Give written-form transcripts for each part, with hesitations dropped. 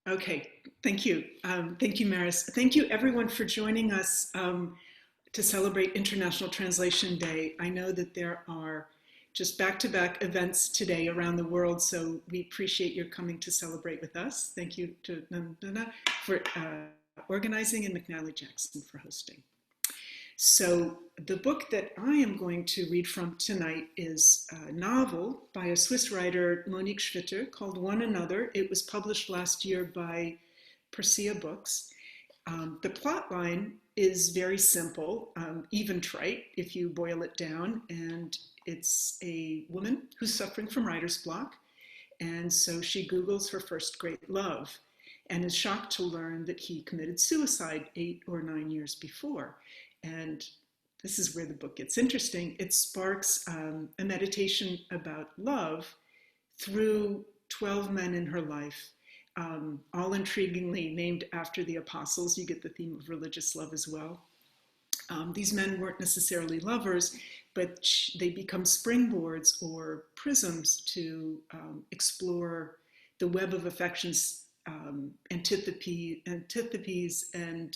Okay, thank you. Thank you, Maris. Thank you, everyone, for joining us to celebrate International Translation Day. I know that there are just back-to-back events today around the world, so we appreciate your coming to celebrate with us. Thank you to Nandana for organizing and McNally Jackson for hosting. So the book that I am going to read from tonight is a novel by a Swiss writer, Monique Schwitter, called One Another. It was published last year by Persea Books. The plot line is very simple, even trite if you boil it down, and it's a woman who's suffering from writer's block, and so she Googles her first great love and is shocked to learn that he committed suicide 8 or 9 years before. And this is where the book gets interesting. It sparks a meditation about love through 12 men in her life, all intriguingly named after the apostles. You get the theme of religious love as well. These men weren't necessarily lovers, but they become springboards or prisms to explore the web of affections, antipathies, and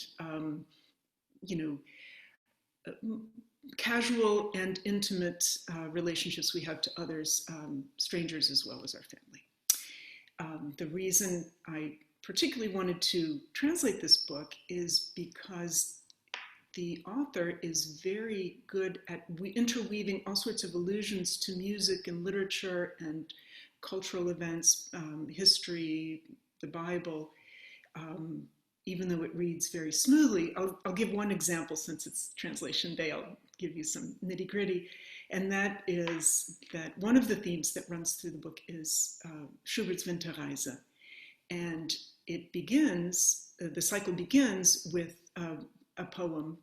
casual and intimate relationships we have to others, strangers as well as our family. The reason I particularly wanted to translate this book is because the author is very good at interweaving all sorts of allusions to music and literature and cultural events, history, the Bible, even though it reads very smoothly. I'll give one example since it's Translation Day. I'll give you some nitty gritty. And that is that one of the themes that runs through the book is Schubert's Winterreise. And it begins, the cycle begins with a poem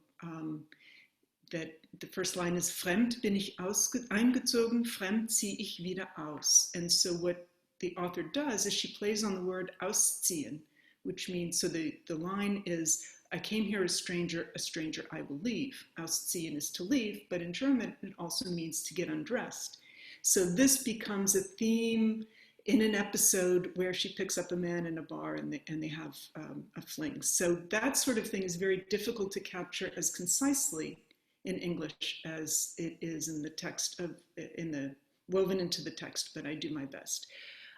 that the first line is, Fremd bin ich eingezogen, fremd zieh ich wieder aus. And so what the author does is she plays on the word ausziehen, which means, so the line is, I came here a stranger I will leave. Ausziehen is to leave, but in German it also means to get undressed. So this becomes a theme in an episode where she picks up a man in a bar and they have a fling. So that sort of thing is very difficult to capture as concisely in English as it is in the text woven into the text, but I do my best.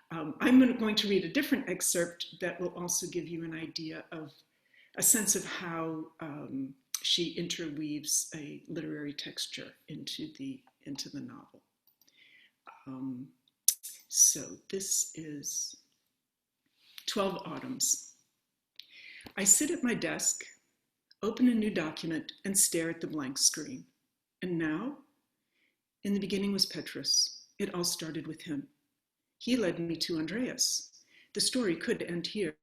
I'm going to read a different excerpt that will also give you an idea of a sense of how she interweaves a literary texture into the novel. So this is 12 Autumns. I sit at my desk, open a new document, and stare at the blank screen. And now? In the beginning was Petrus. It all started with him. He led me to Andreas. The story could end here.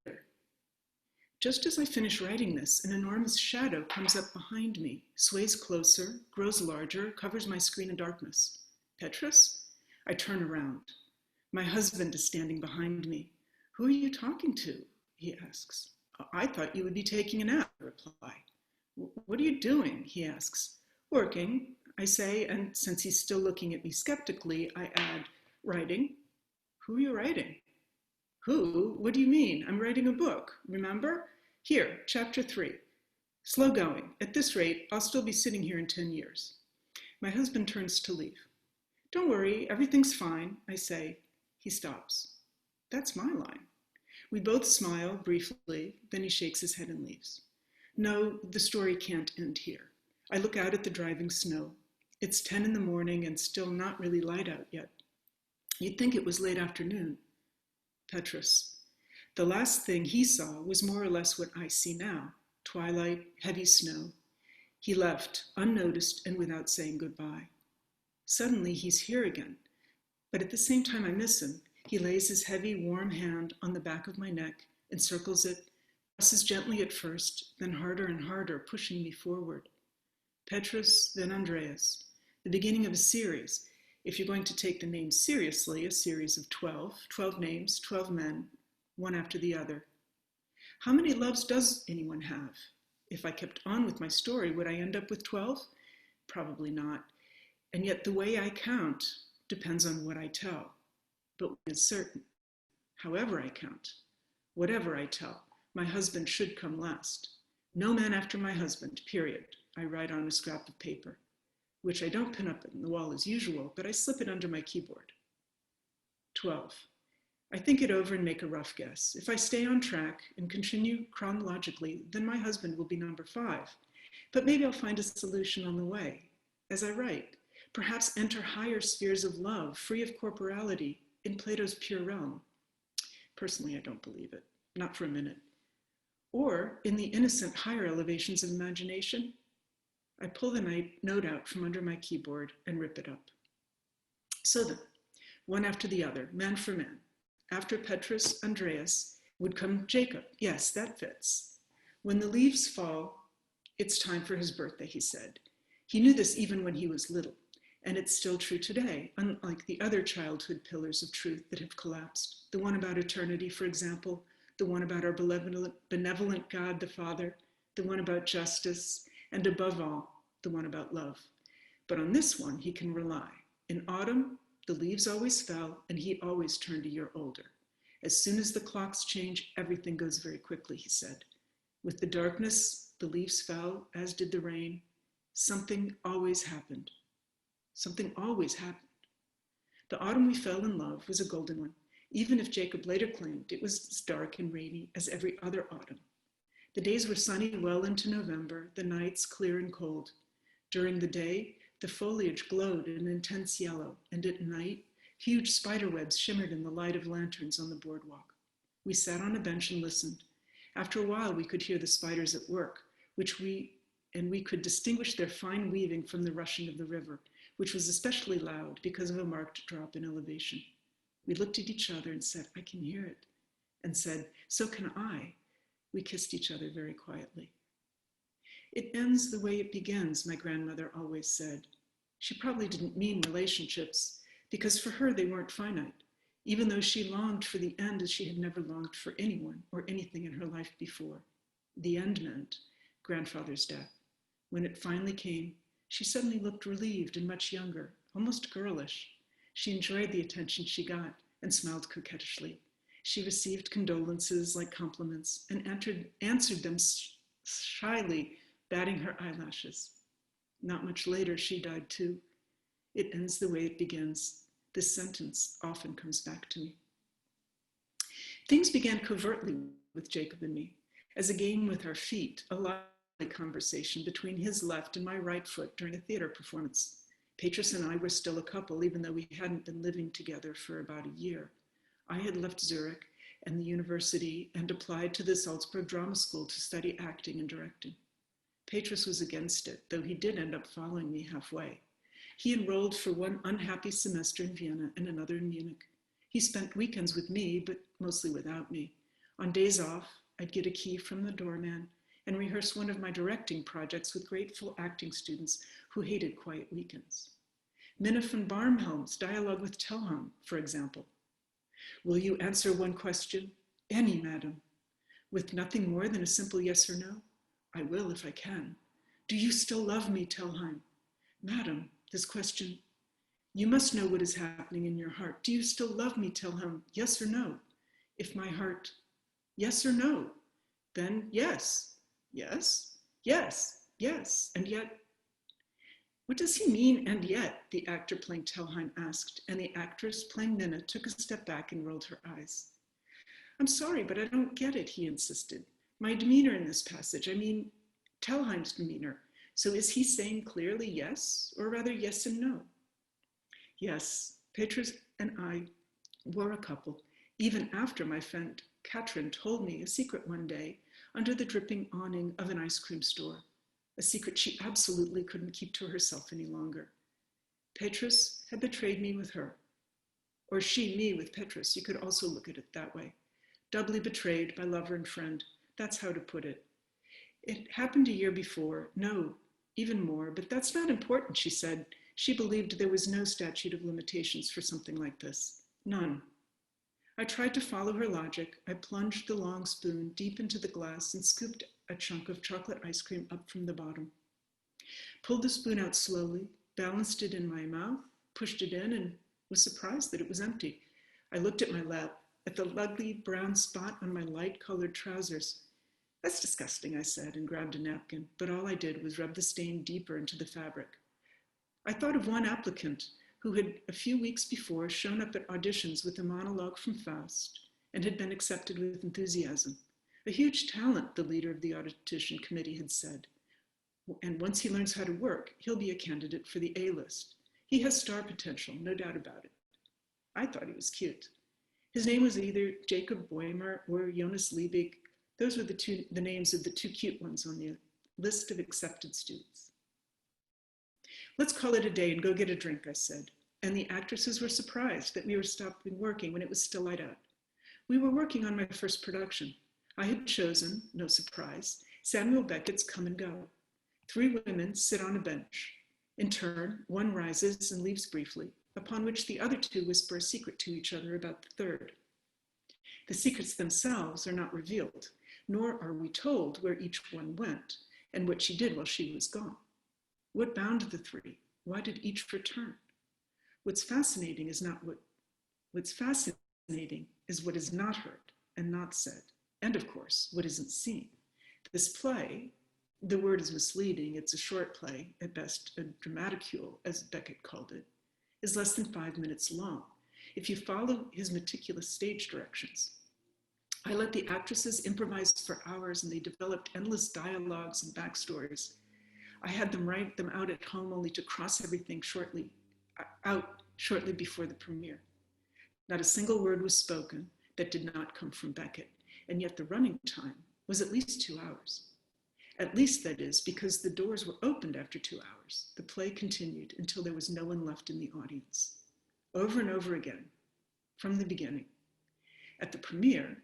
Just as I finish writing this, an enormous shadow comes up behind me, sways closer, grows larger, covers my screen in darkness. Petrus? I turn around. My husband is standing behind me. Who are you talking to? He asks. I thought you would be taking a nap, I reply. What are you doing? He asks. Working, I say, and since he's still looking at me skeptically, I add, writing. Who are you writing? Who? What do you mean? I'm writing a book, remember? Here, chapter 3. Slow going. At this rate, I'll still be sitting here in 10 years. My husband turns to leave. Don't worry, everything's fine, I say. He stops. That's my line. We both smile briefly, then he shakes his head and leaves. No, the story can't end here. I look out at the driving snow. It's 10 in the morning and still not really light out yet. You'd think it was late afternoon. Petrus. The last thing he saw was more or less what I see now. Twilight, heavy snow. He left, unnoticed and without saying goodbye. Suddenly he's here again. But at the same time I miss him. He lays his heavy, warm hand on the back of my neck, encircles it, presses gently at first, then harder and harder, pushing me forward. Petrus, then Andreas. The beginning of a series. If you're going to take the names seriously, a series of 12 names, 12 men, one after the other. How many loves does anyone have? If I kept on with my story, would I end up with 12? Probably not. And yet the way I count depends on what I tell. But one is certain, however I count, Whatever I tell, my husband should come last. No man after my husband, period, I write on a scrap of paper, which I don't pin up on the wall as usual, but I slip it under my keyboard. 12. I think it over and make a rough guess. If I stay on track and continue chronologically, then my husband will be number 5. But maybe I'll find a solution on the way. As I write, perhaps enter higher spheres of love, free of corporality, in Plato's pure realm. Personally, I don't believe it, not for a minute. Or in the innocent higher elevations of imagination, I pull the note out from under my keyboard and rip it up. So then, one after the other, man for man. After Petrus, Andreas, would come Jacob. Yes, that fits. When the leaves fall, it's time for his birthday, he said. He knew this even when he was little, and it's still true today, unlike the other childhood pillars of truth that have collapsed. The one about eternity, for example, the one about our benevolent God the Father, the one about justice, and above all, the one about love. But on this one, he can rely. In autumn, the leaves always fell, and he always turned a year older. As soon as the clocks change, everything goes very quickly, he said. With the darkness, the leaves fell, as did the rain. Something always happened. Something always happened. The autumn we fell in love was a golden one, even if Jacob later claimed it was as dark and rainy as every other autumn. The days were sunny well into November, the nights clear and cold. During the day, the foliage glowed an intense yellow, and at night, huge spider webs shimmered in the light of lanterns on the boardwalk. We sat on a bench and listened. After a while, we could hear the spiders at work, and we could distinguish their fine weaving from the rushing of the river, which was especially loud because of a marked drop in elevation. We looked at each other and said, I can hear it, and said, so can I. We kissed each other very quietly. It ends the way it begins, my grandmother always said. She probably didn't mean relationships, because for her they weren't finite, even though she longed for the end as she had never longed for anyone or anything in her life before. The end meant grandfather's death. When it finally came, she suddenly looked relieved and much younger, almost girlish. She enjoyed the attention she got and smiled coquettishly. She received condolences like compliments and answered them shyly, batting her eyelashes. Not much later, she died too. It ends the way it begins. This sentence often comes back to me. Things began covertly with Jacob and me, as a game with our feet, a lively conversation between his left and my right foot during a theater performance. Petrus and I were still a couple, even though we hadn't been living together for about a year. I had left Zurich and the university and applied to the Salzburg Drama School to study acting and directing. Petrus was against it, though he did end up following me halfway. He enrolled for one unhappy semester in Vienna and another in Munich. He spent weekends with me, but mostly without me. On days off, I'd get a key from the doorman and rehearse one of my directing projects with grateful acting students who hated quiet weekends. Minna von Barnhelm's dialogue with Telham, for example. Will you answer one question? Any, madam. With nothing more than a simple yes or no? I will if I can. Do you still love me, Telheim? Madam, this question. You must know what is happening in your heart. Do you still love me, Telheim? Yes or no? If my heart, yes or no? Then yes, yes, yes, yes, and yet. What does he mean, and yet? The actor playing Telheim asked, and the actress playing Minna took a step back and rolled her eyes. I'm sorry, but I don't get it, he insisted. My demeanor in this passage, I mean, Telheim's demeanor. So is he saying clearly yes, or rather yes and no? Yes, Petrus and I were a couple, even after my friend Katrin told me a secret one day under the dripping awning of an ice cream store, a secret she absolutely couldn't keep to herself any longer. Petrus had betrayed me with her, or she me with Petrus. You could also look at it that way. Doubly betrayed by lover and friend. That's how to put it. It happened a year before, no, even more, but that's not important, she said. She believed there was no statute of limitations for something like this. None. I tried to follow her logic. I plunged the long spoon deep into the glass and scooped a chunk of chocolate ice cream up from the bottom. Pulled the spoon out slowly, balanced it in my mouth, pushed it in, and was surprised that it was empty. I looked at my lap. at the ugly brown spot on my light-colored trousers. That's disgusting, I said, and grabbed a napkin, but all I did was rub the stain deeper into the fabric. I thought of one applicant who had, a few weeks before, shown up at auditions with a monologue from Faust and had been accepted with enthusiasm. A huge talent, the leader of the audition committee had said. And once he learns how to work, he'll be a candidate for the A-list. He has star potential, no doubt about it. I thought he was cute. His name was either Jacob Boehmer or Jonas Liebig. Those were the names of the two cute ones on the list of accepted students. Let's call it a day and go get a drink, I said. And the actresses were surprised that we were stopping working when it was still light out. We were working on my first production. I had chosen, no surprise, Samuel Beckett's Come and Go. 3 women sit on a bench. In turn, one rises and leaves briefly, upon which the other 2 whisper a secret to each other about the third. The secrets themselves are not revealed, nor are we told where each one went and what she did while she was gone. What bound the 3? Why did each return? What's fascinating is what is not heard and not said, and of course, what isn't seen. This play, the word is misleading, it's a short play, at best a dramaticule, as Beckett called it, is less than 5 minutes long, if you follow his meticulous stage directions. I let the actresses improvise for hours and they developed endless dialogues and backstories. I had them write them out at home only to cross everything shortly before the premiere. Not a single word was spoken that did not come from Beckett, and yet the running time was at least 2 hours. At least, that is, because the doors were opened after 2 hours. The play continued until there was no one left in the audience. Over and over again, from the beginning. At the premiere,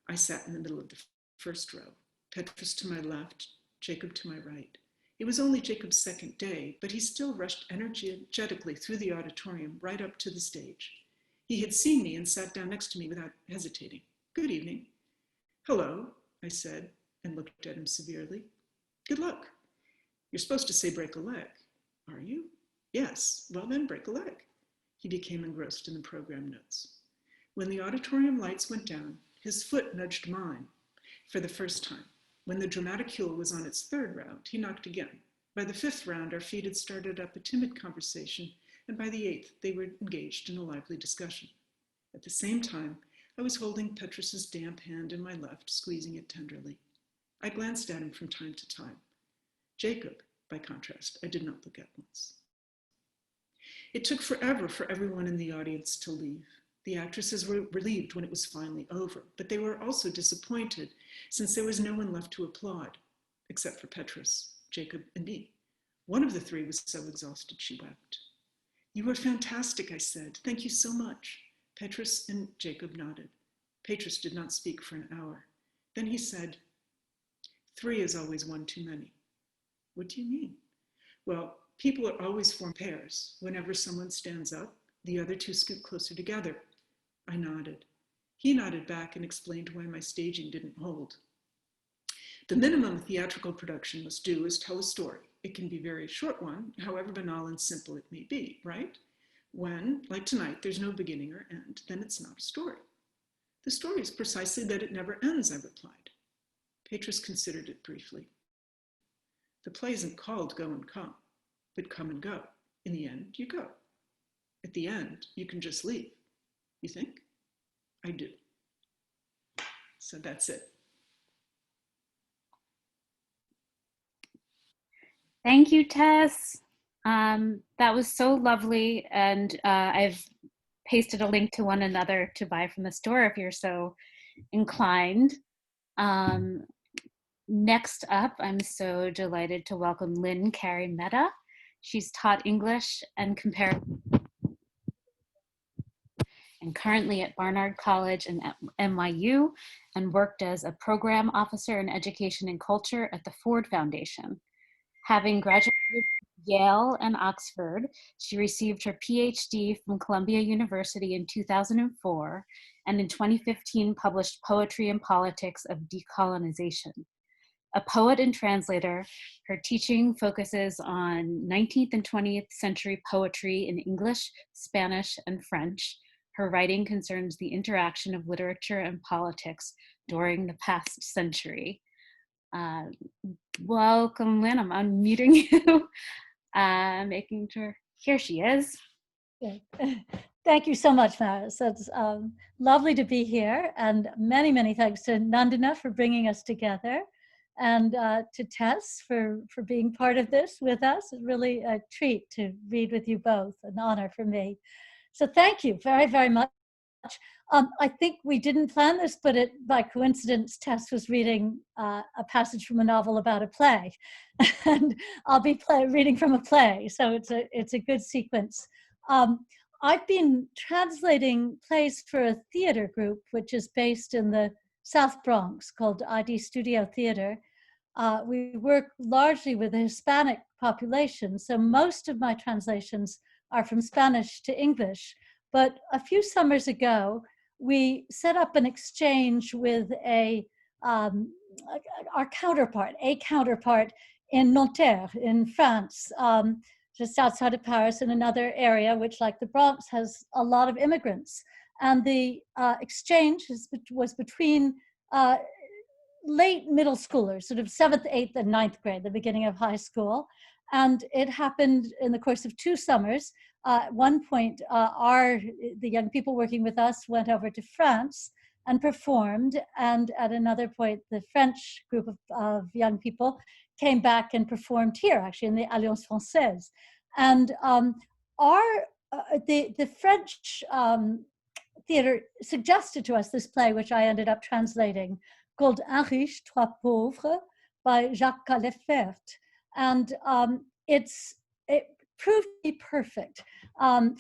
I sat in the middle of the first row, Petrus to my left, Jacob to my right. It was only Jacob's second day, but he still rushed energetically through the auditorium right up to the stage. He had seen me and sat down next to me without hesitating. Good evening. Hello, I said, and looked at him severely. Good luck. You're supposed to say break a leg. Are you? Yes. Well then, break a leg. He became engrossed in the program notes. When the auditorium lights went down, his foot nudged mine for the first time. When the dramaticule was on its 3rd round, he knocked again. By the 5th round, our feet had started up a timid conversation, and by the 8th, they were engaged in a lively discussion. At the same time, I was holding Petrus's damp hand in my left, squeezing it tenderly. I glanced at him from time to time. Jacob, by contrast, I did not look at once. It took forever for everyone in the audience to leave. The actresses were relieved when it was finally over, but they were also disappointed since there was no one left to applaud, except for Petrus, Jacob, and me. One of the 3 was so exhausted she wept. You were fantastic, I said. Thank you so much. Petrus and Jacob nodded. Petrus did not speak for an hour. Then he said, 3 is always one too many. What do you mean? Well, people are always formed pairs. Whenever someone stands up, the other 2 scoot closer together. I nodded. He nodded back and explained why my staging didn't hold. The minimum a theatrical production must do is tell a story. It can be a very short one, however banal and simple it may be, right? When, like tonight, there's no beginning or end, then it's not a story. The story is precisely that it never ends, I replied. Petrus considered it briefly. The play isn't called Go and Come, but Come and Go. In the end, you go. At the end, you can just leave. You think? I do. So that's it. Thank you, Tess. That was so lovely. And I've pasted a link to one another to buy from the store if you're so inclined. Next up, I'm so delighted to welcome Linn Cary Mehta. She's taught English and comparative and currently at Barnard College and at NYU, and worked as a program officer in education and culture at the Ford Foundation. Having graduated from Yale and Oxford, she received her Ph.D. from Columbia University in 2004, and in 2015 published Poetry and Politics of Decolonization. A poet and translator, her teaching focuses on 19th and 20th century poetry in English, Spanish, and French, Her writing concerns the interaction of literature and politics during the past century. Welcome, Lynn. I'm unmuting you, making sure. Here she is. Good. Thank you so much, Maris. It's lovely to be here, and many, many thanks to Nandana for bringing us together, and to Tess for being part of this with us. It's really a treat to read with you both, an honor for me. So thank you very, very much. I think we didn't plan this, but by coincidence, Tess was reading a passage from a novel about a play, and I'll be reading from a play. So it's a good sequence. I've been translating plays for a theater group, which is based in the South Bronx called ID Studio Theater. We work largely with the Hispanic population, so most of my translations are from Spanish to English. But a few summers ago, we set up an exchange with our counterpart, a counterpart in Nanterre in France, just outside of Paris, in another area which, like the Bronx, has a lot of immigrants. And the exchange was between late middle schoolers, sort of 7th, 8th, and 9th grade, the beginning of high school. And it happened in the course of 2 summers. At one point, the young people working with us went over to France and performed. And at another point, the French group of young people came back and performed here, actually, in the Alliance Française. And the French theater suggested to us this play, which I ended up translating, called Un riche, trois pauvres, by Jacques Calefert. And it proved to be perfect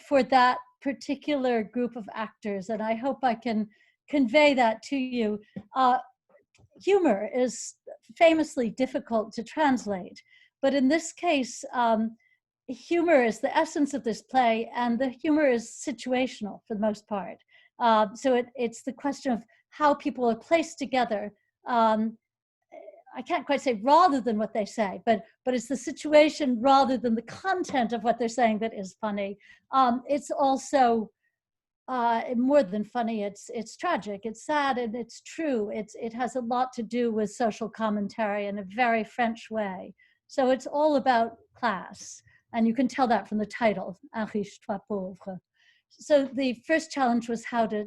for that particular group of actors. And I hope I can convey that to you. Humor is famously difficult to translate, but in this case, humor is the essence of this play, and the humor is situational for the most part. So it's the question of how people are placed together. I can't quite say rather than what they say, but it's the situation rather than the content of what they're saying that is funny. It's also more than funny. It's tragic, it's sad, and it's true. It has a lot to do with social commentary in a very French way. So it's all about class, and you can tell that from the title, Un riche, trois pauvres. So the first challenge was how to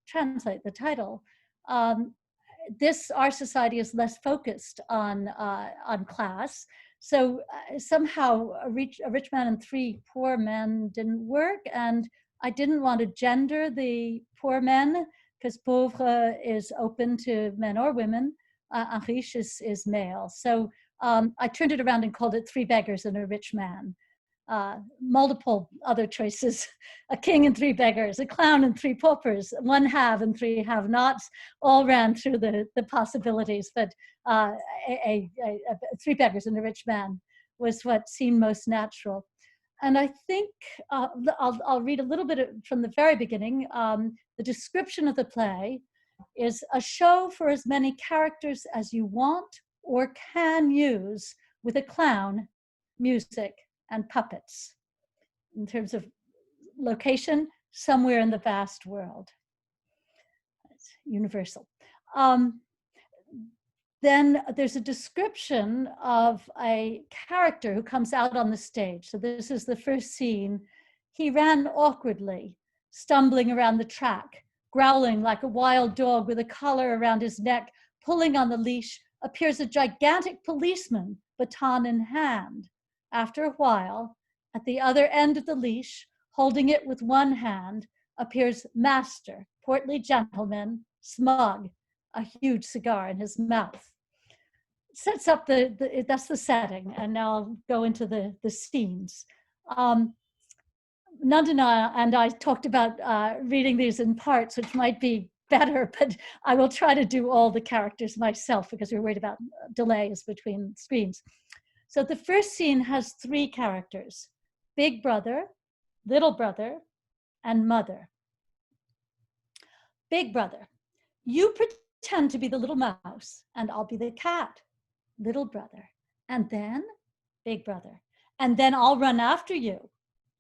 translate the title. Our society is less focused on class. So somehow a rich man and 3 poor men didn't work. And I didn't want to gender the poor men, because pauvre is open to men or women. Un riche is male. So I turned it around and called it 3 beggars and a rich man. Multiple other choices, a king and 3 beggars, a clown and 3 paupers, 1 have and 3 have nots, all ran through the possibilities, but 3 beggars and a rich man was what seemed most natural. And I think I'll read a little bit from the very beginning. The description of the play is a show for as many characters as you want or can use, with a clown, music, and puppets. In terms of location, somewhere in the vast world. It's universal. Then there's a description of a character who comes out on the stage. So this is the first scene. He ran awkwardly, stumbling around the track, growling like a wild dog with a collar around his neck. Pulling on the leash appears a gigantic policeman, baton in hand. After a while, at the other end of the leash, holding it with one hand, appears Master, portly gentleman, smug, a huge cigar in his mouth. Sets up that's the setting, and now I'll go into the scenes. Nandana and I talked about reading these in parts, which might be better, but I will try to do all the characters myself because we're worried about delays between screens. So the first scene has 3 characters: big brother, little brother, and mother. Big brother: you pretend to be the little mouse and I'll be the cat. Little brother: and then big brother: and then I'll run after you.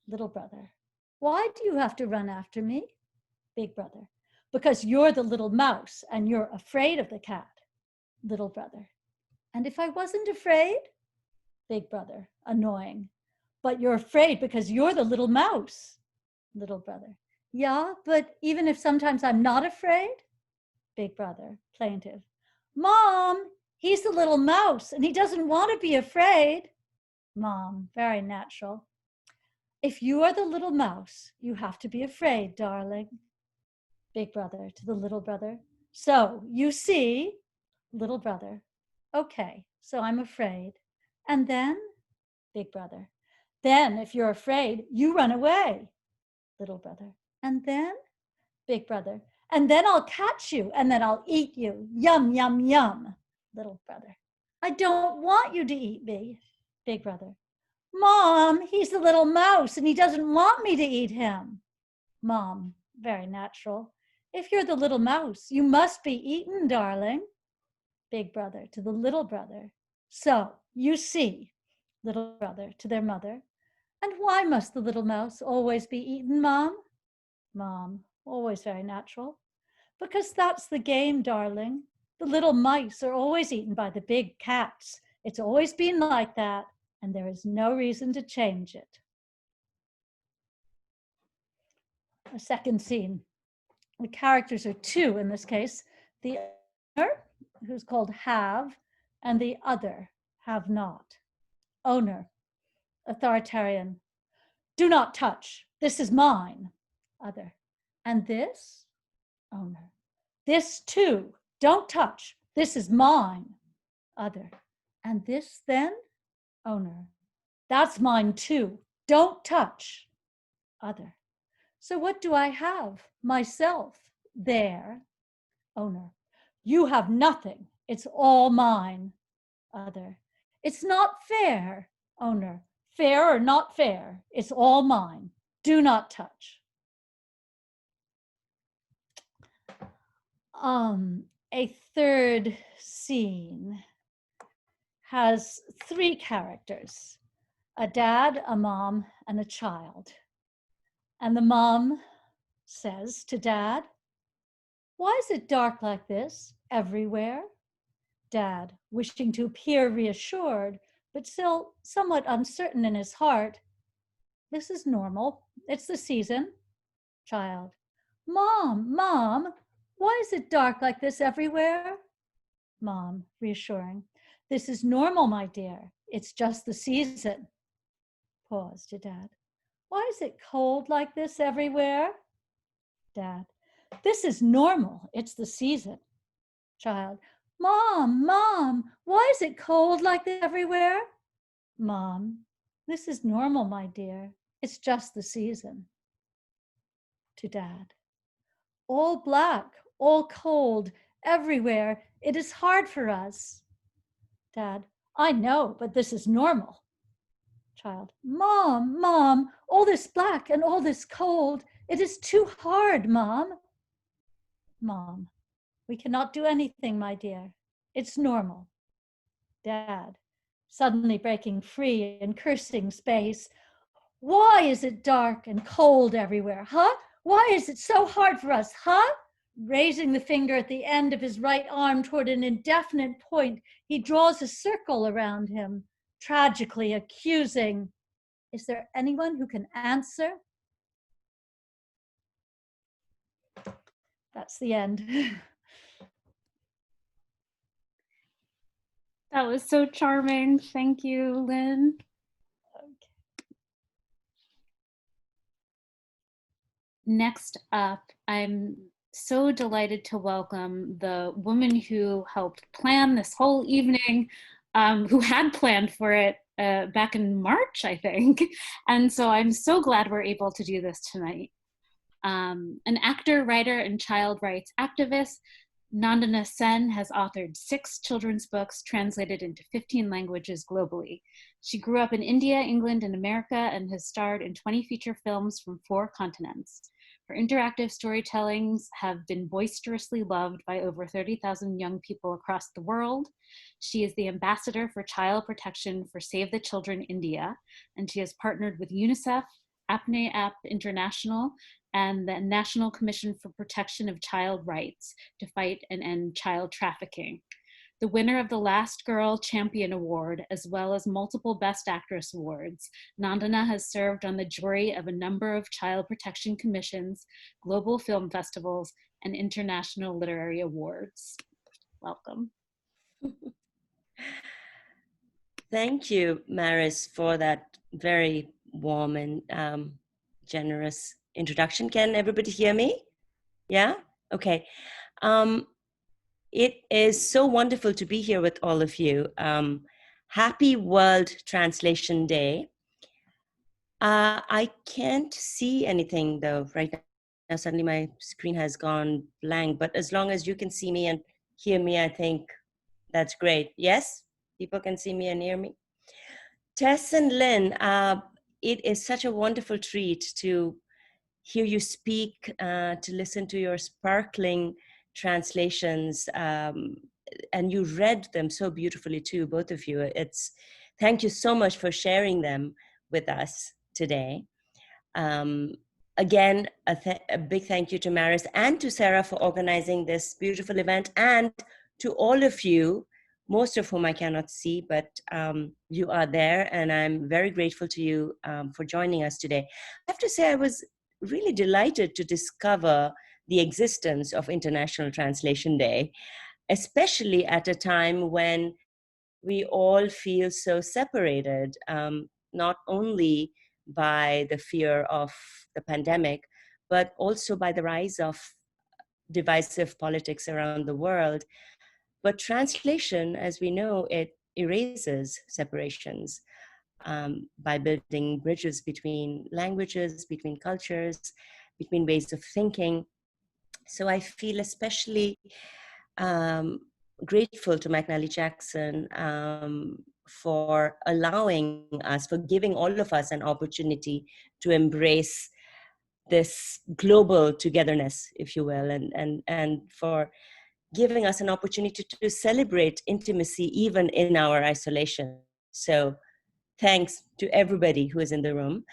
Little brother: why do you have to run after me? big brother, because you're the little mouse and you're afraid of the cat, little brother. And if I wasn't afraid, big brother, annoying, but you're afraid because you're the little mouse, little brother. Yeah, but even if sometimes I'm not afraid, big brother, plaintive. Mom, he's the little mouse and he doesn't want to be afraid. Mom, very natural. If you are the little mouse, you have to be afraid, darling. Big brother to the little brother. So you see, little brother. Okay, so I'm afraid. And then, big brother. Then if you're afraid, you run away, little brother. And then, big brother. And then I'll catch you and then I'll eat you. Yum, yum, yum, little brother. I don't want you to eat me, big brother. Mom, he's the little mouse and he doesn't want me to eat him. Mom, very natural. If you're the little mouse, you must be eaten, darling. Big brother to the little brother. So, you see, little brother to their mother. And why must the little mouse always be eaten, Mom? Mom, always very natural. Because that's the game, darling. The little mice are always eaten by the big cats. It's always been like that, and there is no reason to change it. A second scene. The characters are two in this case. The owner, who's called Have, and the other, Have Not. Owner, authoritarian. Do not touch. This is mine. Other. And this? Owner. This too. Don't touch. This is mine. Other. And this then? Owner. That's mine too. Don't touch. Other. So what do I have? Myself. There. Owner. You have nothing. It's all mine. Other. It's not fair. Owner. Fair or not fair, it's all mine. Do not touch. A third scene has three characters, a dad, a mom, and a child. And the mom says to dad, why is it dark like this everywhere? Dad, wishing to appear reassured, but still somewhat uncertain in his heart. This is normal. It's the season. Child, Mom, why is it dark like this everywhere? Mom, reassuring. This is normal, my dear. It's just the season. Pause to Dad. Why is it cold like this everywhere? Dad, this is normal. It's the season. Child, Mom, why is it cold like this everywhere? Mom, this is normal, my dear. It's just the season. To Dad, all black, all cold, everywhere. It is hard for us. Dad, I know, but this is normal. Child, Mom, all this black and all this cold. It is too hard, Mom. Mom, we cannot do anything, my dear. It's normal. Dad, suddenly breaking free and cursing space. Why is it dark and cold everywhere, huh? Why is it so hard for us, huh? Raising the finger at the end of his right arm toward an indefinite point, he draws a circle around him, tragically accusing. Is there anyone who can answer? That's the end. That was so charming. Thank you, Lynn. Next up, I'm so delighted to welcome the woman who helped plan this whole evening, who had planned for it back in March, I think. And so I'm so glad we're able to do this tonight. An actor, writer, and child rights activist, Nandana Sen has authored 6 children's books translated into 15 languages globally. She grew up in India, England, and America, and has starred in 20 feature films from 4 continents. Her interactive storytellings have been boisterously loved by over 30,000 young people across the world. She is the ambassador for child protection for Save the Children India, and she has partnered with UNICEF, Apne App International, and the National Commission for Protection of Child Rights to fight and end child trafficking. The winner of the Last Girl Champion Award, as well as multiple Best Actress awards, Nandana has served on the jury of a number of child protection commissions, global film festivals, and international literary awards. Welcome. Thank you, Maris, for that very warm and generous introduction. Can everybody hear me? Yeah? Okay. It is so wonderful to be here with all of you. Happy World Translation Day. I can't see anything though right now. Suddenly my screen has gone blank, but as long as you can see me and hear me, I think that's great. Yes? People can see me and hear me. Tess and Lynn, it is such a wonderful treat to hear you speak, to listen to your sparkling translations, and you read them so beautifully too, both of you. Thank you so much for sharing them with us today. Again, a big thank you to Maris and to Sarah for organizing this beautiful event, and to all of you, most of whom I cannot see, but you are there, and I'm very grateful to you for joining us today. I have to say I was really delighted to discover the existence of International Translation Day, especially at a time when we all feel so separated, not only by the fear of the pandemic, but also by the rise of divisive politics around the world. But translation, as we know, it erases separations by building bridges between languages, between cultures, between ways of thinking. So I feel especially grateful to McNally Jackson for allowing us, for giving all of us an opportunity to embrace this global togetherness, if you will, and for giving us an opportunity to celebrate intimacy even in our isolation. So thanks to everybody who is in the room.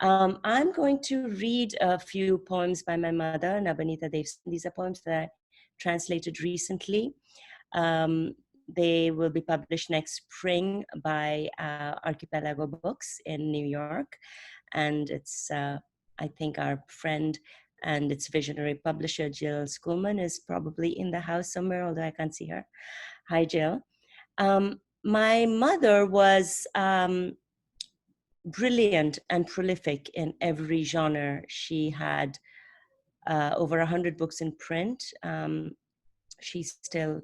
I'm going to read a few poems by my mother, Nabanita Devson. These are poems that I translated recently. They will be published next spring by Archipelago Books in New York. And it's, I think, our friend and its visionary publisher, Jill Schoolman, is probably in the house somewhere, although I can't see her. Hi, Jill. My mother was brilliant and prolific in every genre. She had over 100 books in print. She still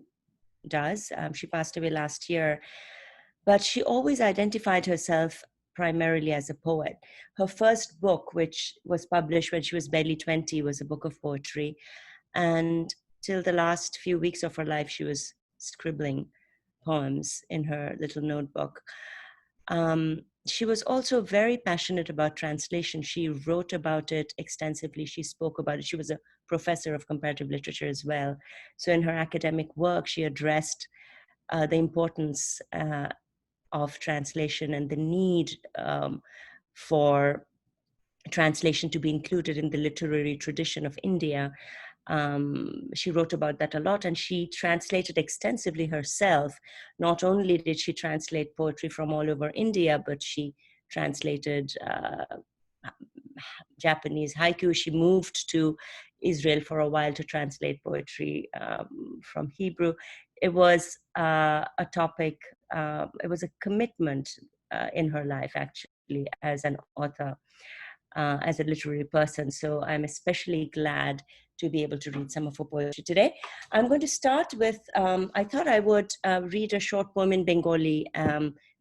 does. She passed away last year, but she always identified herself primarily as a poet. Her first book, which was published when she was barely 20, was a book of poetry. And till the last few weeks of her life, she was scribbling poems in her little notebook. She was also very passionate about translation. She wrote about it extensively. She spoke about it. She was a professor of comparative literature as well. So in her academic work, she addressed the importance of translation and the need for translation to be included in the literary tradition of India. She wrote about that a lot, and she translated extensively herself. Not only did she translate poetry from all over India, but she translated Japanese haiku. She moved to Israel for a while to translate poetry from Hebrew. It was a topic, it was a commitment in her life, actually, as an author, as a literary person. So I'm especially glad to be able to read some of her poetry today. I'm going to start with, I thought I would read a short poem in Bengali,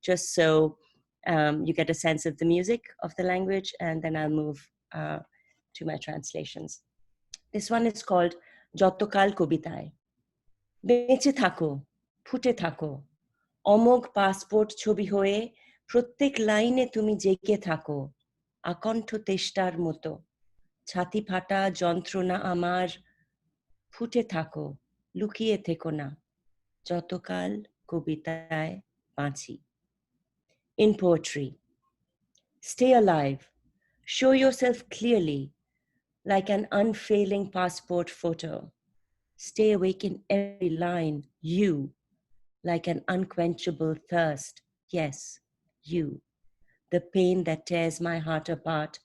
just so you get a sense of the music of the language, and then I'll move to my translations. This one is called Jottokal Kobitaye. বেঁচে থাকো, ফুটে থাকো, অমোঘ passport ছবি হয়ে প্রত্যেক লাইনে তুমি জেগে থাকো, আকণ্ঠ তেষ্টার মতো, ছাতি ফাটা যন্ত্রণা আমার, ফুটে থাকো, লুকিয়ে থেকো না, যতকাল কবিতায় বাঁচি. In poetry, stay alive, show yourself clearly, like an unfailing passport photo. Stay awake in every line, you, like an unquenchable thirst. Yes, you, the pain that tears my heart apart.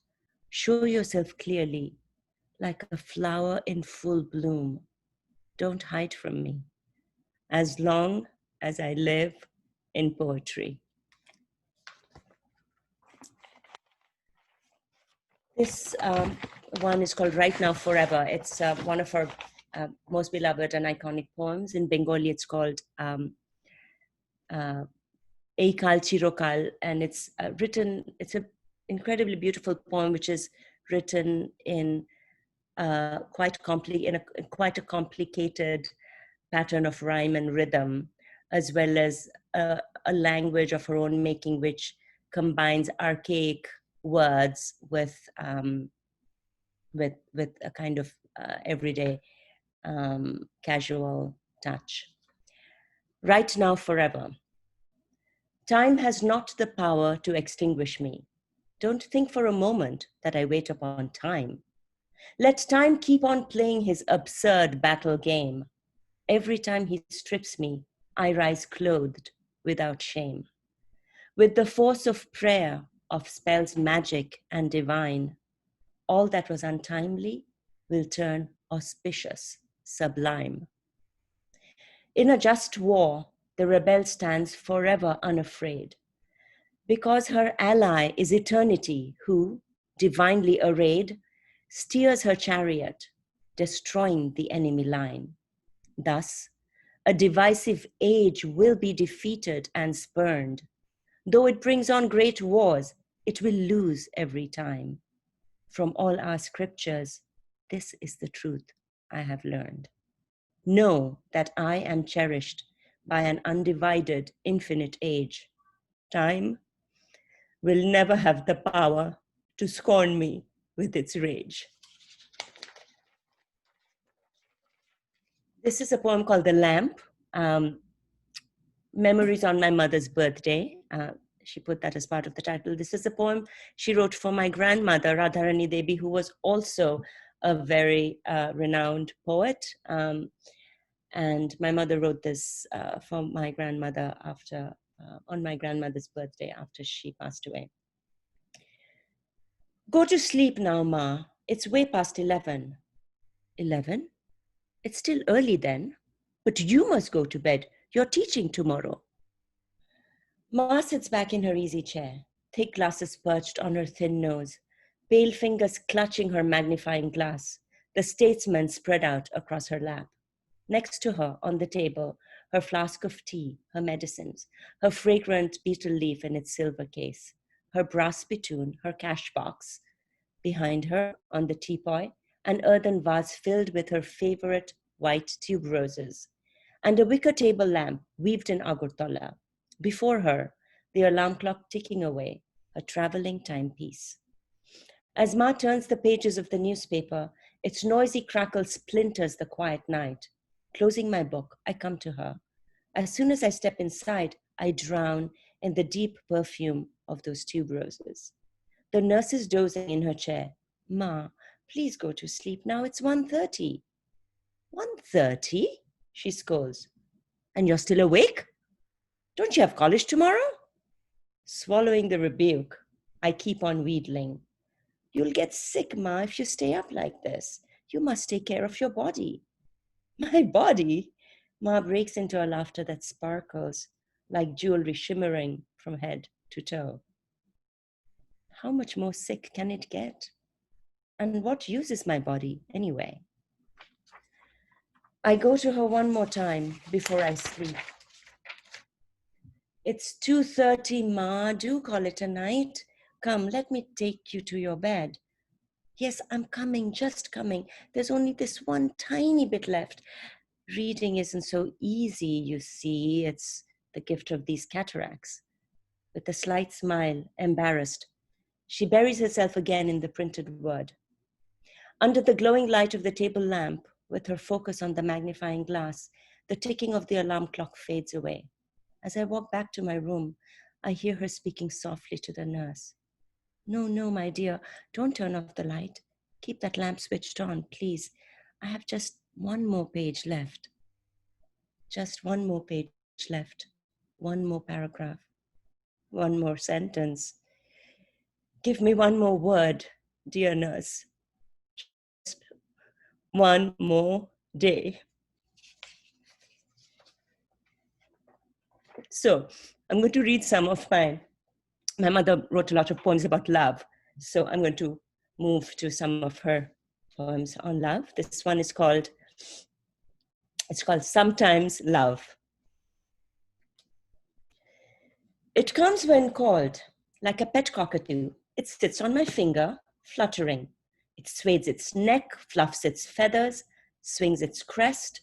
Show yourself clearly, like a flower in full bloom. Don't hide from me, as long as I live in poetry. This one is called Right Now Forever. It's one of her most beloved and iconic poems. In Bengali, it's called Ei Kal Chirokal, and it's written, it's an incredibly beautiful poem, which is written in quite a complicated pattern of rhyme and rhythm, as well as a language of her own making, which combines archaic words with a kind of everyday casual touch. Right now, forever. Time has not the power to extinguish me. Don't think for a moment that I wait upon time. Let time keep on playing his absurd battle game. Every time he strips me, I rise clothed without shame. With the force of prayer, of spells magic and divine, all that was untimely will turn auspicious, sublime. In a just war, the rebel stands forever unafraid, because her ally is eternity, who, divinely arrayed, steers her chariot, destroying the enemy line. Thus, a divisive age will be defeated and spurned. Though it brings on great wars, it will lose every time. From all our scriptures, this is the truth I have learned. Know that I am cherished by an undivided, infinite age. Time will never have the power to scorn me with its rage. This is a poem called The Lamp. Memories on my mother's birthday. She put that as part of the title. This is a poem she wrote for my grandmother, Radharani Devi, who was also a very renowned poet. And my mother wrote this for my grandmother after, on my grandmother's birthday after she passed away. Go to sleep now, Ma. It's way past 11. 11? It's still early then. But you must go to bed. You're teaching tomorrow. Ma sits back in her easy chair, thick glasses perched on her thin nose, pale fingers clutching her magnifying glass, the statesman spread out across her lap. Next to her, on the table, her flask of tea, her medicines, her fragrant betel leaf in its silver case, her brass spittoon, her cash box. Behind her, on the teapot, an earthen vase filled with her favorite white tube roses, and a wicker table lamp weaved in agartala. Before her, the alarm clock ticking away, a traveling timepiece. As Ma turns the pages of the newspaper, its noisy crackle splinters the quiet night. Closing my book, I come to her. As soon as I step inside, I drown in the deep perfume of those tube roses. The nurse is dozing in her chair. Ma, please go to sleep now. It's 1:30. 1:30? She scolds. And you're still awake? Don't you have college tomorrow? Swallowing the rebuke, I keep on wheedling. You'll get sick, Ma, if you stay up like this. You must take care of your body. My body? Ma breaks into a laughter that sparkles like jewelry shimmering from head to toe. How much more sick can it get? And what use is my body anyway? I go to her one more time before I sleep. It's 2:30, Ma. Do call it a night. Come, let me take you to your bed. Yes, I'm coming, just coming. There's only this one tiny bit left. Reading isn't so easy, you see. It's the gift of these cataracts. With a slight smile, embarrassed, she buries herself again in the printed word. Under the glowing light of the table lamp, with her focus on the magnifying glass, the ticking of the alarm clock fades away. As I walk back to my room, I hear her speaking softly to the nurse. No, no, my dear, don't turn off the light. Keep that lamp switched on, please. I have just one more page left. Just one more page left. One more paragraph. One more sentence. Give me one more word, dear nurse. Just one more day. So I'm going to read some of my mother wrote a lot of poems about love. So I'm going to move to some of her poems on love. This one is called, Sometimes Love. It comes when called, like a pet cockatoo. It sits on my finger, fluttering. It swayes its neck, fluffs its feathers, swings its crest,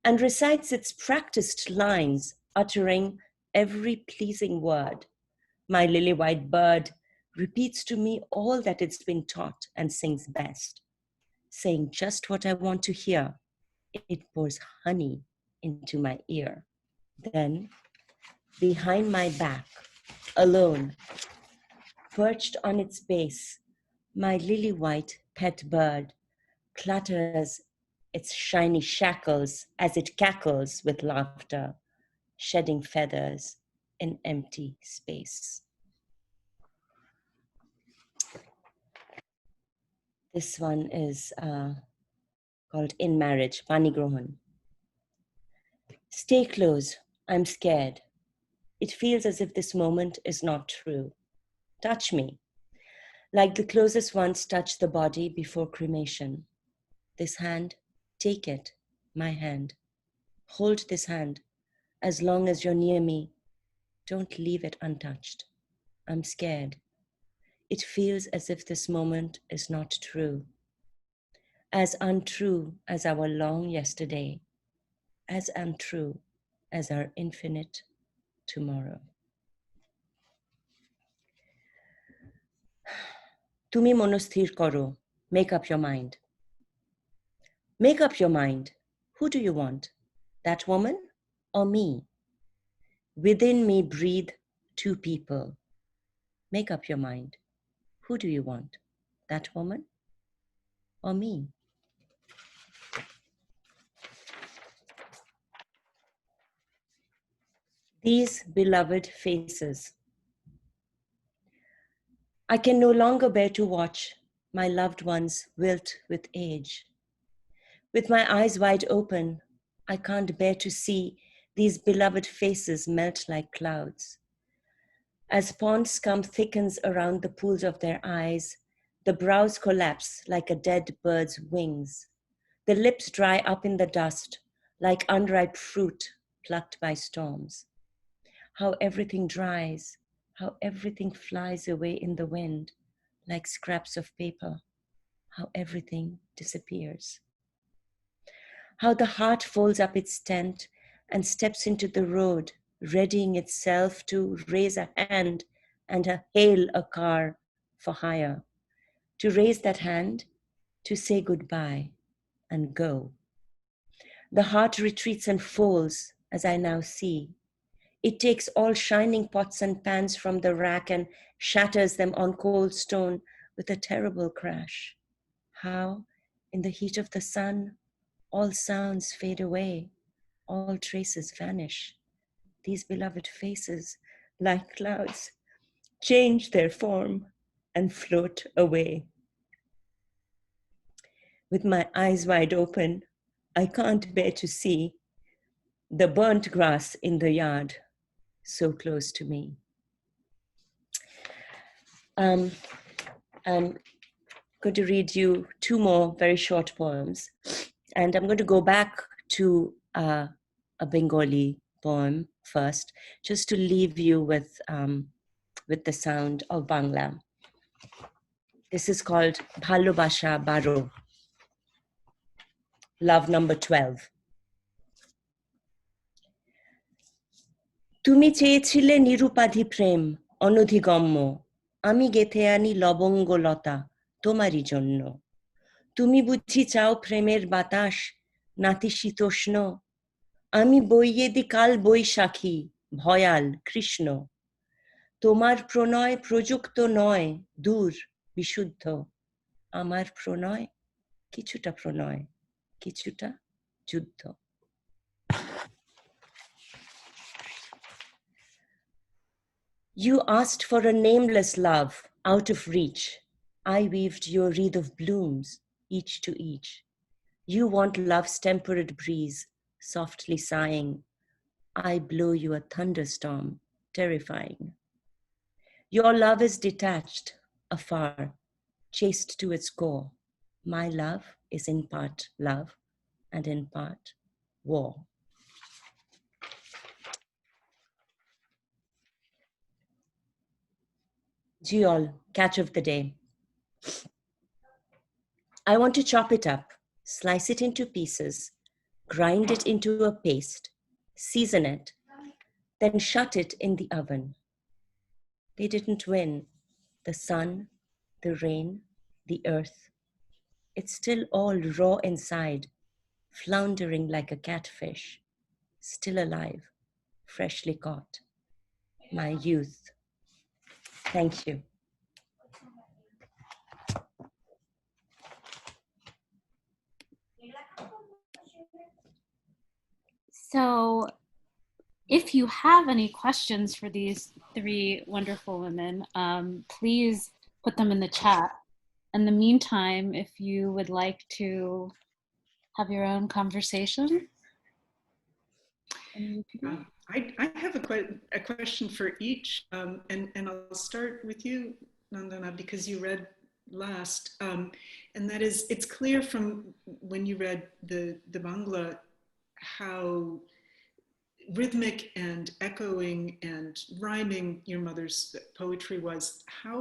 and recites its practiced lines, uttering every pleasing word. My lily-white bird repeats to me all that it's been taught and sings best, saying just what I want to hear. It pours honey into my ear. Then, behind my back, alone, perched on its base, my lily-white pet bird clatters its shiny shackles as it cackles with laughter, shedding feathers in empty space. This one is called In Marriage, Pani Grohan. Stay close, I'm scared. It feels as if this moment is not true. Touch me, like the closest ones touch the body before cremation. This hand, take it, my hand. Hold this hand as long as you're near me. Don't leave it untouched. I'm scared. It feels as if this moment is not true. As untrue as our long yesterday, as untrue as our infinite tomorrow. Tumi monosthir koro, make up your mind. Make up your mind. Who do you want? That woman or me? Within me breathe two people. Make up your mind. Who do you want? That woman or me? These beloved faces. I can no longer bear to watch my loved ones wilt with age. With my eyes wide open, I can't bear to see these beloved faces melt like clouds. As pond scum thickens around the pools of their eyes, the brows collapse like a dead bird's wings. The lips dry up in the dust like unripe fruit plucked by storms. How everything dries, how everything flies away in the wind like scraps of paper, how everything disappears. How the heart folds up its tent and steps into the road, readying itself to raise a hand and hail a car for hire. To raise that hand, to say goodbye and go. The heart retreats and falls, as I now see. It takes all shining pots and pans from the rack and shatters them on cold stone with a terrible crash. How, in the heat of the sun, all sounds fade away, all traces vanish. These beloved faces, like clouds, change their form and float away. With my eyes wide open, I can't bear to see the burnt grass in the yard so close to me. I'm going to read you two more very short poems. And I'm going to go back to a Bengali poem first, just to leave you with the sound of Bangla. This is called Bhalobasha Baro, love number 12. তুমি চেয়েছিলে নিরুপাধি প্রেম অনধিগম্য আমি গেথে আনি লবঙ্গ লতা তোমারই জন্য তুমি বুঝি চাও প্রেমের বাতাস নাতিশীতোষ্ণ আমি বইয়ে দি কাল বৈশাখী ভয়াল কৃষ্ণ তোমার প্রণয় প্রযুক্ত নয় দূর বিশুদ্ধ আমার প্রণয় কিছুটা প্রণয় কিছুটা যুদ্ধ. You asked for a nameless love out of reach. I weaved your wreath of blooms, each to each. You want love's temperate breeze, softly sighing. I blow you a thunderstorm, terrifying. Your love is detached, afar, chased to its core. My love is in part love and in part war. Jiol, catch of the day. I want to chop it up, slice it into pieces, grind it into a paste, season it, then shut it in the oven. They didn't win. The sun, the rain, the earth. It's still all raw inside, floundering like a catfish, still alive, freshly caught. My youth. Thank you. So if you have any questions for these three wonderful women, please put them in the chat. In the meantime, if you would like to have your own conversation. I have a question for each, and I'll start with you, Nandana, because you read last, and that is, it's clear from when you read the Bangla how rhythmic and echoing and rhyming your mother's poetry was. How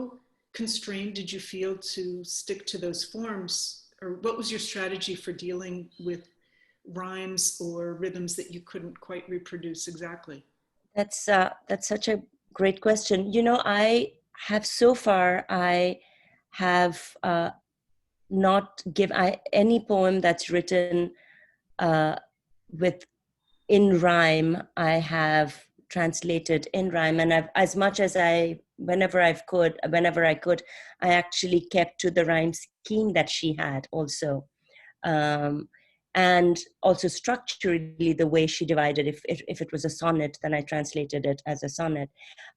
constrained did you feel to stick to those forms, or what was your strategy for dealing with rhymes or rhythms that you couldn't quite reproduce exactly? That's such a great question. You know, I have not given any poem that's written with in rhyme. I have translated in rhyme, and I've, as much as whenever I could, I actually kept to the rhyme scheme that she had also. And also structurally, the way she divided, if it was a sonnet, then I translated it as a sonnet.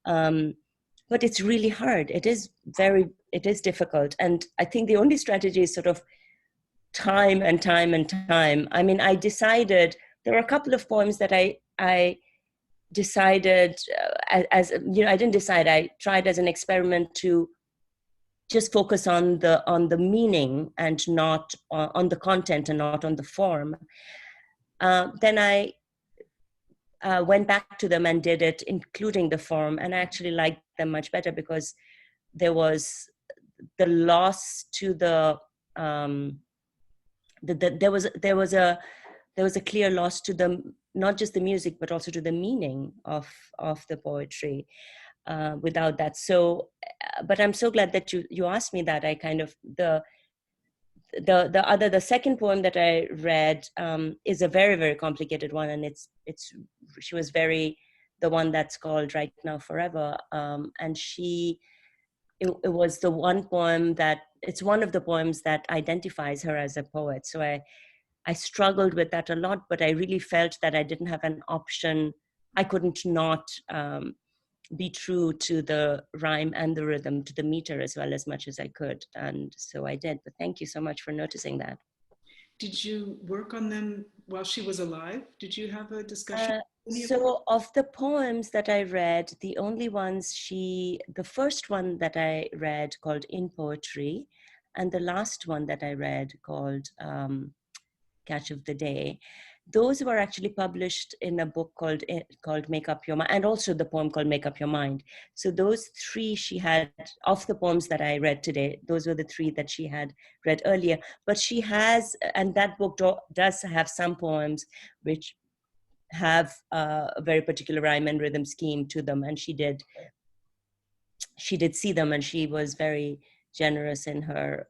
But it's really hard. It is difficult. And I think the only strategy is sort of time and time and time. I mean, I decided, there were a couple of poems that I decided, as you know, I didn't decide, I tried as an experiment to just focus on the meaning and not on the content and not on the form. Then I went back to them and did it, including the form, and I actually liked them much better because there was the loss to there was a clear loss to not just the music, but also to the meaning of the poetry. Without that. So, but I'm so glad that you asked me that. I kind of, the second poem that I read is a very, very complicated one, and she was the one that's called Right Now Forever, and it was the one poem it's one of the poems that identifies her as a poet. So I struggled with that a lot, but I really felt that I didn't have an option. I couldn't not be true to the rhyme and the rhythm, to the meter as well, as much as I could. And so I did, but thank you so much for noticing that. Did you work on them while she was alive? Did you have a discussion? So of the poems that I read, the only ones the first one that I read called In Poetry, and the last one that I read called Catch of the Day, those were actually published in a book called Make Up Your Mind, and also the poem called Make Up Your Mind. So those three she had, of the poems that I read today, those were the three that she had read earlier. But she has, and that book does have some poems which have a very particular rhyme and rhythm scheme to them, and she did see them, and she was very generous in her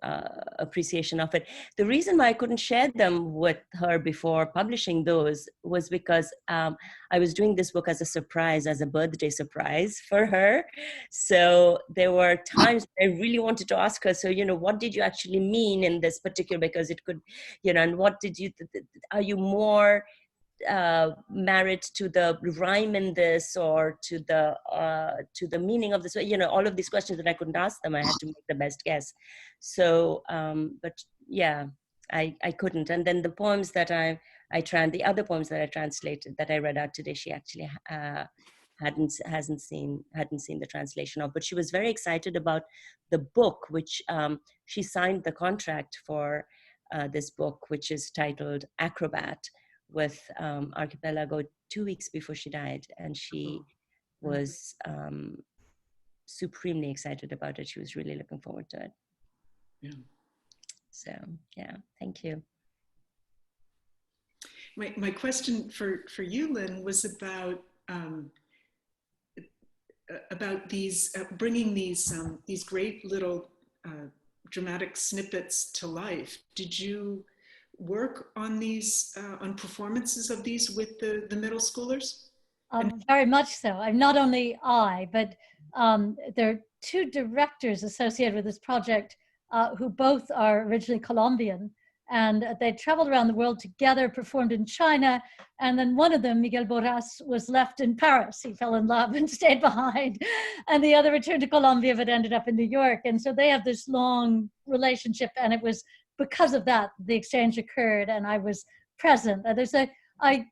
appreciation of it. The reason why I couldn't share them with her before publishing those was because I was doing this book as a surprise, as a birthday surprise for her. So there were times I really wanted to ask her, so, what did you actually mean in this particular, because it could, and what did you, are you more married to the rhyme in this or to the meaning of this, all of these questions that I couldn't ask them. I had to make the best guess. So but yeah, I couldn't. And then the poems that the other poems that I translated, that I read out today, she actually hadn't seen the translation of, but she was very excited about the book, which she signed the contract for this book, which is titled Acrobat, with Archipelago 2 weeks before she died. And she was supremely excited about it. She was really looking forward to it. Yeah. So, yeah, thank you. My question for you, Lynn, was about these bringing these great little dramatic snippets to life. Did you work on these on performances of these with the middle schoolers? Very much so. I'm not only but there are two directors associated with this project who both are originally Colombian, and they traveled around the world together, performed in China, and then one of them, Miguel Borras, was left in Paris. He fell in love and stayed behind, and the other returned to Colombia but ended up in New York. And so they have this long relationship, and it was because of that the exchange occurred, and I was present. And I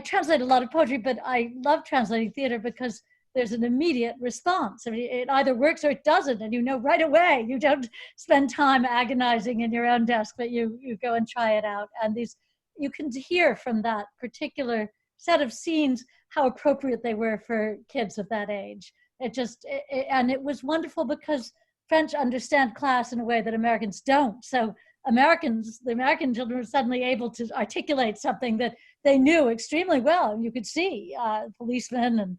translate a lot of poetry, but I love translating theater because there's an immediate response. I mean, it either works or it doesn't, and right away. You don't spend time agonizing in your own desk, but you go and try it out. And you can hear from that particular set of scenes how appropriate they were for kids of that age. And it was wonderful because French understand class in a way that Americans don't. So the American children were suddenly able to articulate something that they knew extremely well. You could see policemen and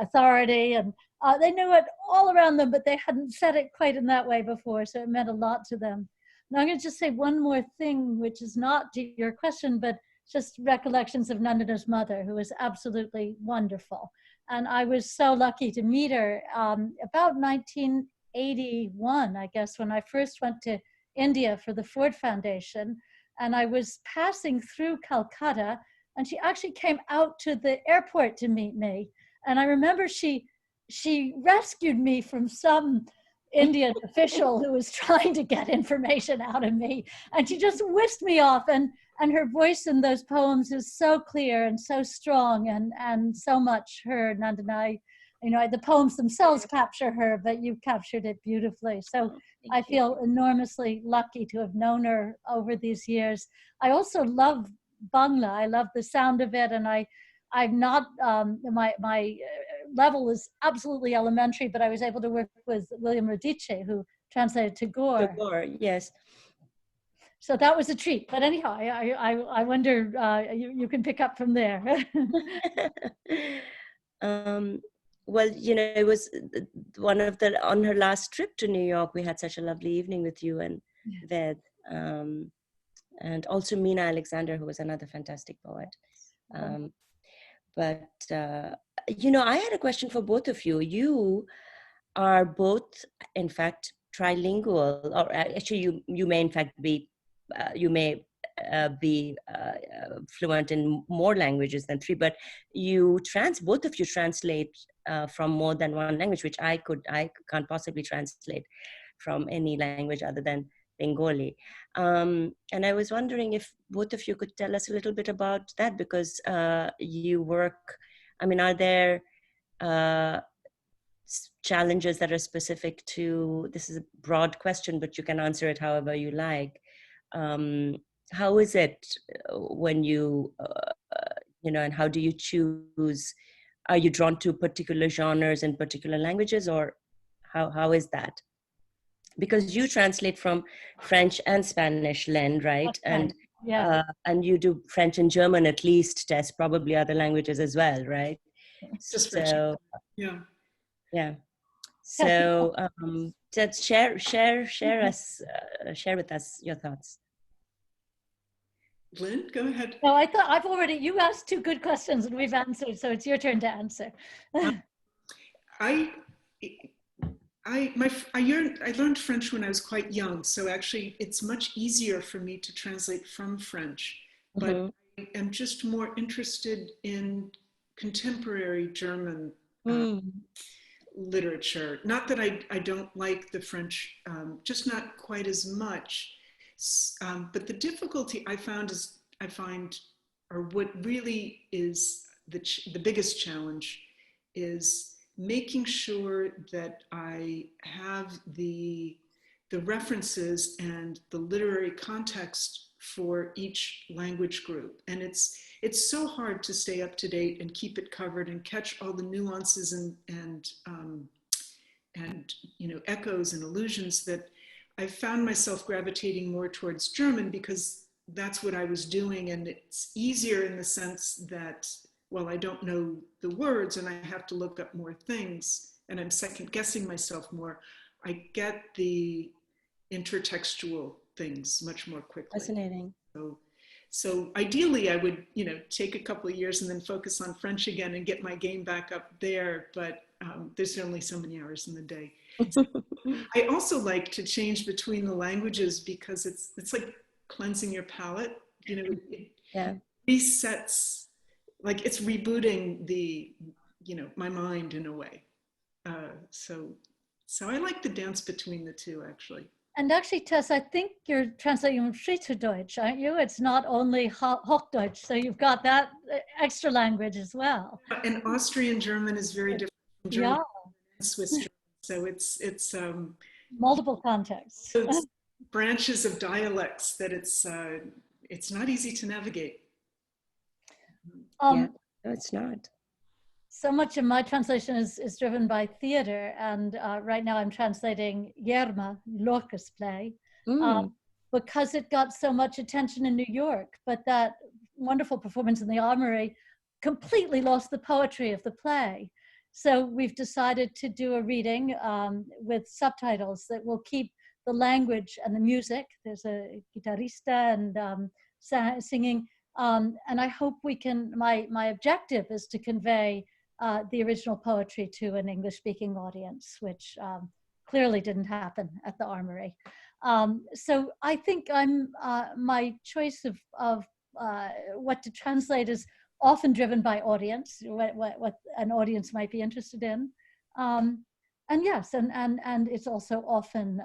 authority, and they knew it all around them, but they hadn't said it quite in that way before, so it meant a lot to them. Now I'm going to just say one more thing, which is not to your question, but just recollections of Nandana's mother, who was absolutely wonderful. And I was so lucky to meet her about 1981, I guess, when I first went to India for the Ford Foundation. And I was passing through Calcutta, and she actually came out to the airport to meet me. And I remember she rescued me from some Indian official who was trying to get information out of me. And she just whisked me off. And her voice in those poems is so clear and so strong, and so much her, Nandana. The poems themselves capture her, but you've captured it beautifully. So I feel enormously lucky to have known her over these years. I also love Bangla. I love the sound of it, and I'm not, my level is absolutely elementary, but I was able to work with William Radice, who translated Tagore. Tagore, yes. So that was a treat. But anyhow, I wonder, you can pick up from there. Well, it was on her last trip to New York, we had such a lovely evening with you and Ved, and also Mina Alexander, who was another fantastic poet. But I had a question for both of you. You are both, in fact, trilingual, or actually you may in fact be, fluent in more languages than 3, but both of you translate from more than one language, which I can't possibly translate from any language other than Bengali. And I was wondering if both of you could tell us a little bit about that, because you work, are there challenges that are specific to, this is a broad question, but you can answer it however you like. How is it when you, and how do you choose? Are you drawn to particular genres and particular languages, or how is that? Because you translate from French and Spanish, Lynn, right? Okay. And you do French and German at least, Tess, probably other languages as well, right? Just so French. Yeah. So share with us your thoughts. Lynn, go ahead. No, I thought you asked two good questions and we've answered, so it's your turn to answer. I learned French when I was quite young, so actually it's much easier for me to translate from French, but I am just more interested in contemporary German literature. Not that I don't like the French, just not quite as much. But the difficulty I find, or what really is the biggest challenge, is making sure that I have the references and the literary context for each language group. And it's so hard to stay up to date and keep it covered and catch all the nuances and echoes and allusions that I found myself gravitating more towards German because that's what I was doing. And it's easier in the sense that, well, I don't know the words and I have to look up more things and I'm second guessing myself more. I get the intertextual things much more quickly. Fascinating. So ideally I would, take a couple of years and then focus on French again and get my game back up there. But there's only so many hours in the day. I also like to change between the languages because it's like cleansing your palate. It resets, like it's rebooting my mind in a way. So I like the dance between the two, actually. And actually, Tess, I think you're translating Schweizerdeutsch, aren't you? It's not only Hochdeutsch, so you've got that extra language as well. And Austrian German is very different from German and Swiss German. So it's multiple contexts. So it's branches of dialects that it's not easy to navigate. No, it's not. So much of my translation is driven by theater, and right now I'm translating Yerma, Lorca's play, because it got so much attention in New York, but that wonderful performance in the Armory completely lost the poetry of the play. So we've decided to do a reading with subtitles that will keep the language and the music. There's a guitarista and singing, and I hope we can, my objective is to convey the original poetry to an English-speaking audience, which clearly didn't happen at the Armory. So I think my choice of what to translate is often driven by audience, what an audience might be interested in. And yes, and it's also often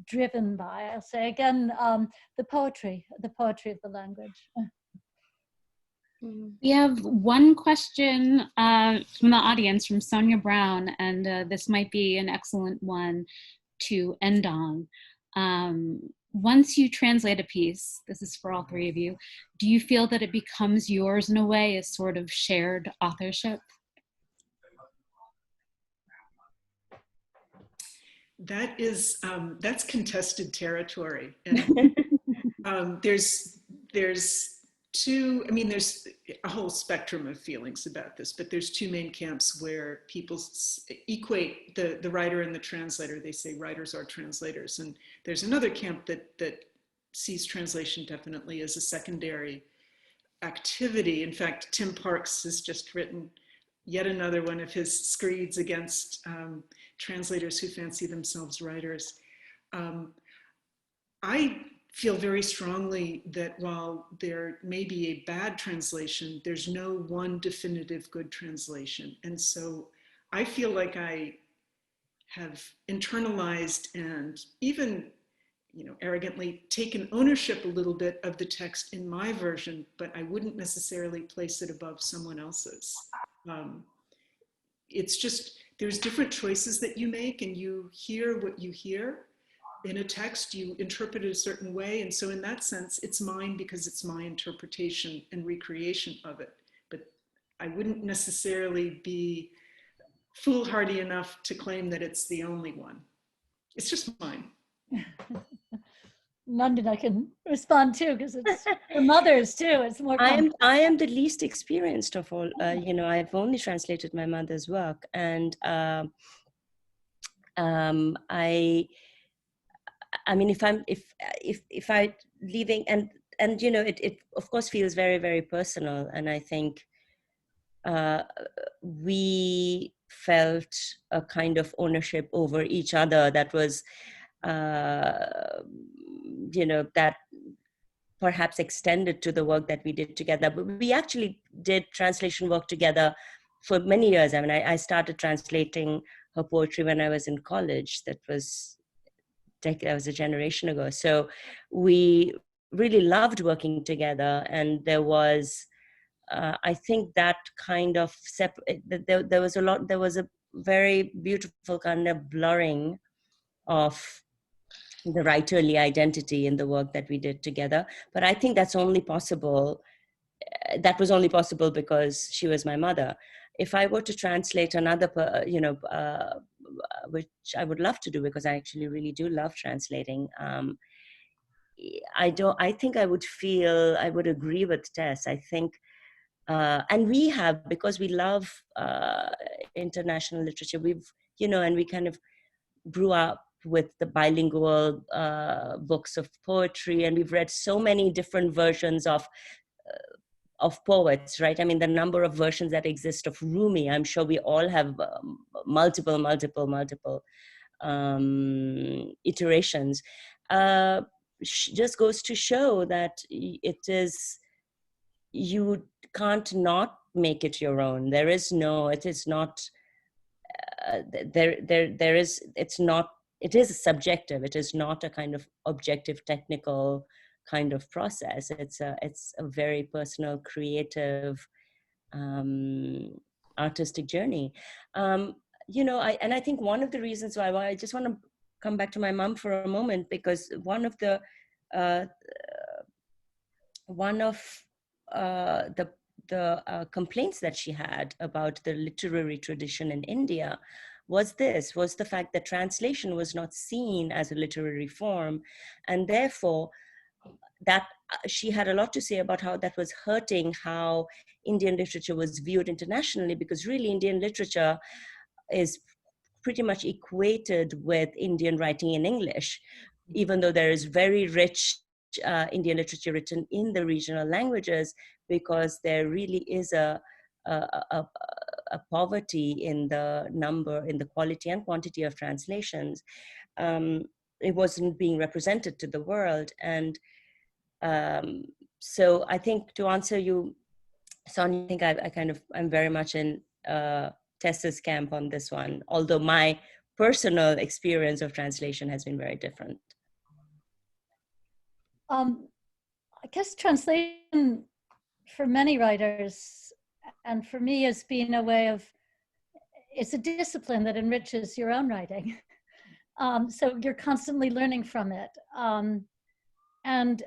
driven by, I'll say again, the poetry of the language. We have one question from the audience, from Sonia Brown, and this might be an excellent one to end on. Once you translate a piece, this is for all three of you, do you feel that it becomes yours in a way, as sort of shared authorship? That is, that's contested territory. And there's a whole spectrum of feelings about this, but there's two main camps where people equate the writer and the translator. They say writers are translators. And there's another camp that sees translation definitely as a secondary activity. In fact, Tim Parks has just written yet another one of his screeds against translators who fancy themselves writers. I feel very strongly that while there may be a bad translation, there's no one definitive good translation. And so I feel like I have internalized and even, arrogantly taken ownership a little bit of the text in my version, but I wouldn't necessarily place it above someone else's. It's just, there's different choices that you make and you hear what you hear. In a text, you interpret it a certain way. And so in that sense, it's mine because it's my interpretation and recreation of it. But I wouldn't necessarily be foolhardy enough to claim that it's the only one. It's just mine. Nandana can respond too, because it's for mothers too. It's more complex. I am the least experienced of all. I've only translated my mother's work, and I mean, if I leaving, and you know, it of course feels very, very personal, and I think we felt a kind of ownership over each other that was, you know, that perhaps extended to the work that we did together. But we actually did translation work together for many years. I mean, I started translating her poetry when I was in college. That was a generation ago. So we really loved working together, and there was, I think, that kind of there was a very beautiful kind of blurring of the writerly identity in the work that we did together. But I think that's only possible. That was only possible because she was my mother. If I were to translate another, which I would love to do because I actually really do love translating. I think I would agree with Tess. I think, and we have, because we love international literature, and we kind of grew up with the bilingual books of poetry, and we've read so many different versions of poets, right? I mean, the number of versions that exist of Rumi, I'm sure we all have multiple iterations. Just goes to show that you can't not make it your own. It is subjective. It is not a kind of objective, technical kind of process. It's a very personal, creative, artistic journey. I think one of the reasons why I just want to come back to my mom for a moment, because one of the complaints that she had about the literary tradition in India was the fact that translation was not seen as a literary form, and therefore that she had a lot to say about how that was hurting how Indian literature was viewed internationally, because really Indian literature is pretty much equated with Indian writing in English, even though there is very rich Indian literature written in the regional languages, because there really is a poverty in the quality and quantity of translations. It wasn't being represented to the world. And so I think, to answer you, Sonia, I think I'm very much in Tess's camp on this one, although my personal experience of translation has been very different. I guess translation for many writers, and for me, has been a way of, it's a discipline that enriches your own writing. So you're constantly learning from it. And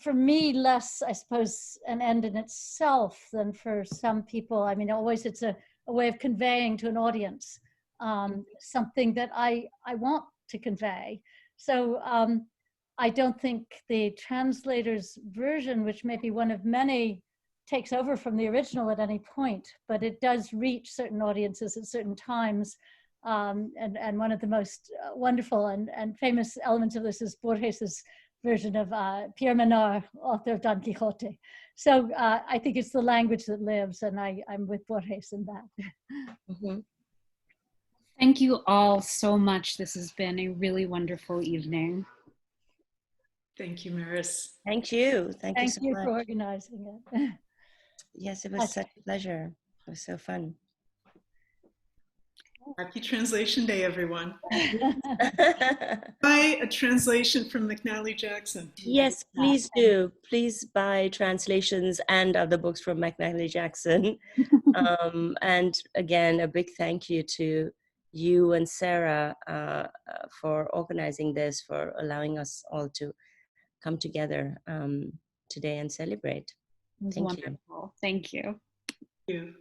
for me, less, I suppose, an end in itself than for some people. I mean, always it's a way of conveying to an audience something that I want to convey. So I don't think the translator's version, which may be one of many, takes over from the original at any point, but it does reach certain audiences at certain times. And one of the most wonderful and famous elements of this is Borges's version of Pierre Menard, author of Don Quixote. So I think it's the language that lives, and I'm with Borges in that. Mm-hmm. Thank you all so much. This has been a really wonderful evening. Thank you, Maris. Thank you. Thank you so much. Thank you for organizing it. Yes, it was such a pleasure. It was so fun. Happy Translation Day, everyone. Buy a translation from McNally Jackson. Yes, please do. Please buy translations and other books from McNally Jackson. And again, a big thank you to you and Sarah for organizing this, for allowing us all to come together today and celebrate. It was wonderful. Thank you. Thank you.